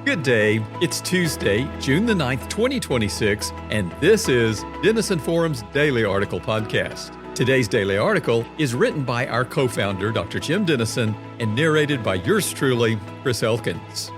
Good day. It's Tuesday, June the 9th, 2026, and this is Denison Forum's Daily Article Podcast. Today's daily article is written by our co-founder, Dr. Jim Denison, and narrated by yours truly, Chris Elkins.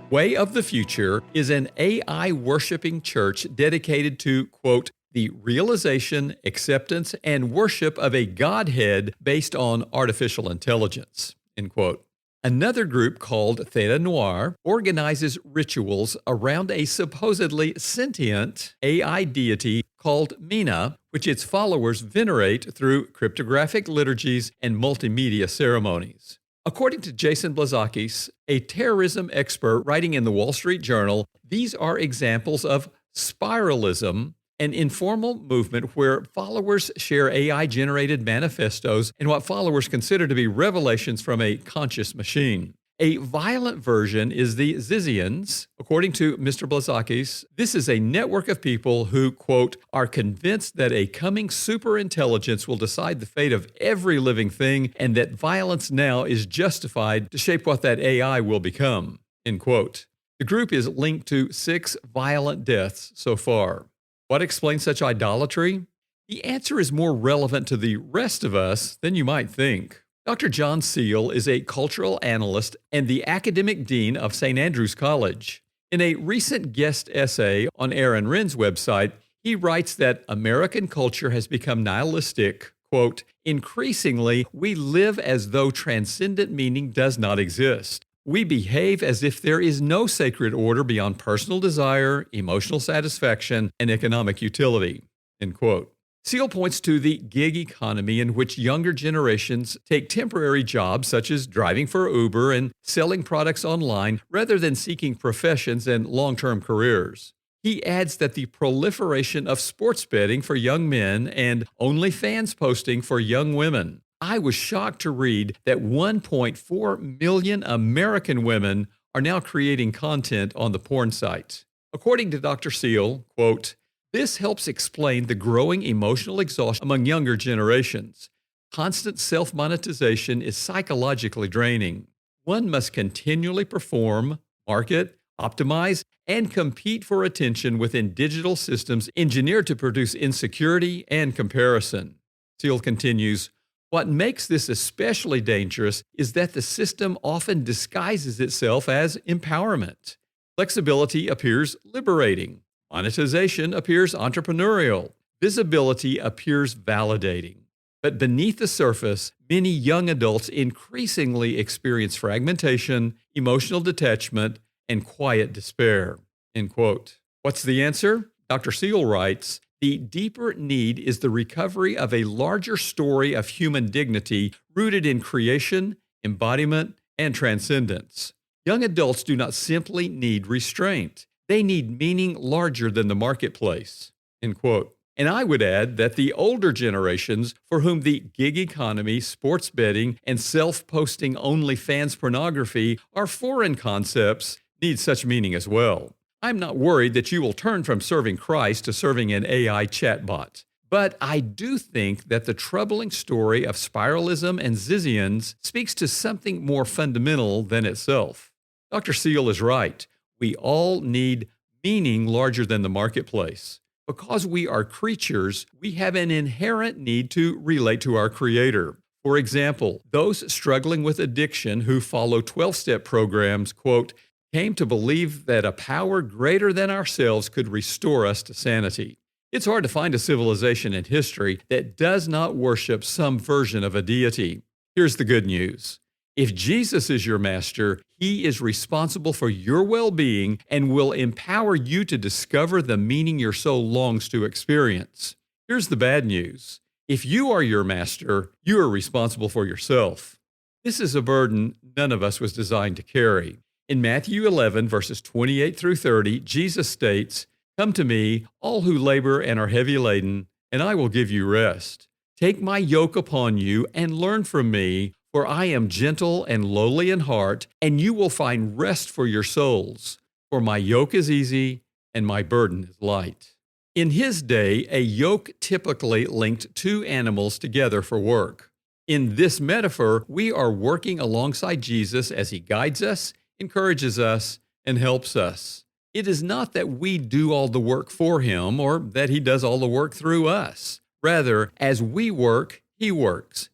Way of the Future is an AI-worshiping church dedicated to, quote, the realization, acceptance, and worship of a Godhead based on artificial intelligence, end quote. Another group called Theta Noir organizes rituals around a supposedly sentient AI deity called Mina, which its followers venerate through cryptographic liturgies and multimedia ceremonies. According to Jason Blazakis, a terrorism expert writing in the Wall Street Journal, these are examples of spiralism, an informal movement where followers share AI-generated manifestos and what followers consider to be revelations from a conscious machine. A violent version is the Zizians. According to Mr. Blazakis, this is a network of people who, quote, are convinced that a coming superintelligence will decide the fate of every living thing and that violence now is justified to shape what that AI will become, end quote. The group is linked to 6 violent deaths so far. What explains such idolatry? The answer is more relevant to the rest of us than you might think. Dr. John Seal is a cultural analyst and the academic dean of St. Andrew's College. In a recent guest essay on Aaron Wren's website, he writes that American culture has become nihilistic. Quote, increasingly, we live as though transcendent meaning does not exist. We behave as if there is no sacred order beyond personal desire, emotional satisfaction, and economic utility, end quote. Seal points to the gig economy in which younger generations take temporary jobs such as driving for Uber and selling products online rather than seeking professions and long-term careers. He adds that the proliferation of sports betting for young men and OnlyFans posting for young women. I was shocked to read that 1.4 million American women are now creating content on the porn site. According to Dr. Seal, quote, this helps explain the growing emotional exhaustion among younger generations. Constant self-monetization is psychologically draining. One must continually perform, market, optimize, and compete for attention within digital systems engineered to produce insecurity and comparison. Seal continues, what makes this especially dangerous is that the system often disguises itself as empowerment. Flexibility appears liberating. Monetization appears entrepreneurial. Visibility appears validating. But beneath the surface, many young adults increasingly experience fragmentation, emotional detachment, and quiet despair. End quote. What's the answer? Dr. Seal writes, the deeper need is the recovery of a larger story of human dignity rooted in creation, embodiment, and transcendence. Young adults do not simply need restraint. They need meaning larger than the marketplace. End quote. And I would add that the older generations for whom the gig economy, sports betting, and self-posting OnlyFans pornography are foreign concepts need such meaning as well. I'm not worried that you will turn from serving Christ to serving an AI chatbot. But I do think that the troubling story of spiralism and Zizians speaks to something more fundamental than itself. Dr. Seal is right. We all need meaning larger than the marketplace. Because we are creatures, we have an inherent need to relate to our Creator. For example, those struggling with addiction who follow 12-step programs, quote, came to believe that a power greater than ourselves could restore us to sanity. It's hard to find a civilization in history that does not worship some version of a deity. Here's the good news. If Jesus is your master, he is responsible for your well-being and will empower you to discover the meaning your soul longs to experience. Here's the bad news. If you are your master, you are responsible for yourself. This is a burden none of us was designed to carry. In Matthew 11, verses 28 through 30, Jesus states, come to me, all who labor and are heavy laden, and I will give you rest. Take my yoke upon you and learn from me, for I am gentle and lowly in heart, and you will find rest for your souls. For my yoke is easy and my burden is light. In his day, a yoke typically linked 2 animals together for work. In this metaphor, we are working alongside Jesus as he guides us, encourages us, and helps us. It is not that we do all the work for Him or that He does all the work through us. Rather, as we work, He works.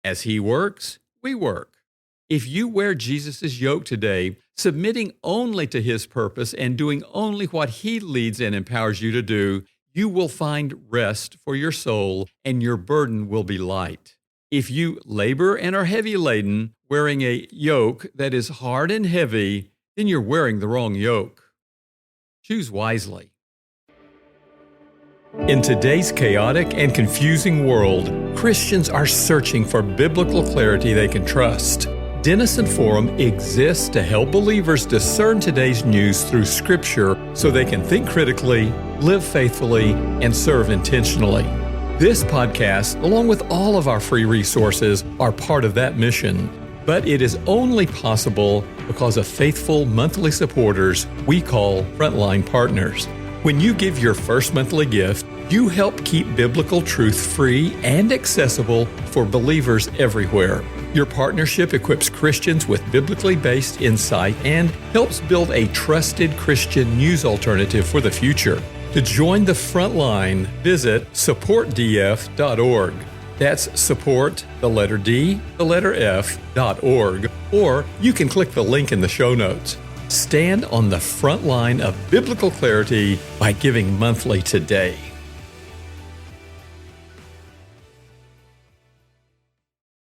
As He works, we work. If you wear Jesus' yoke today, submitting only to His purpose and doing only what He leads and empowers you to do, you will find rest for your soul and your burden will be light. If you labor and are heavy laden, wearing a yoke that is hard and heavy, then you're wearing the wrong yoke. Choose wisely. In today's chaotic and confusing world, Christians are searching for biblical clarity they can trust. Denison Forum exists to help believers discern today's news through Scripture so they can think critically, live faithfully, and serve intentionally. This podcast, along with all of our free resources, are part of that mission. But it is only possible because of faithful monthly supporters we call Frontline Partners. When you give your first monthly gift, you help keep biblical truth free and accessible for believers everywhere. Your partnership equips Christians with biblically based insight and helps build a trusted Christian news alternative for the future. To join the front line, visit supportdf.org. That's support, the letter D, the letter F.org, or you can click the link in the show notes. Stand on the front line of biblical clarity by giving monthly today.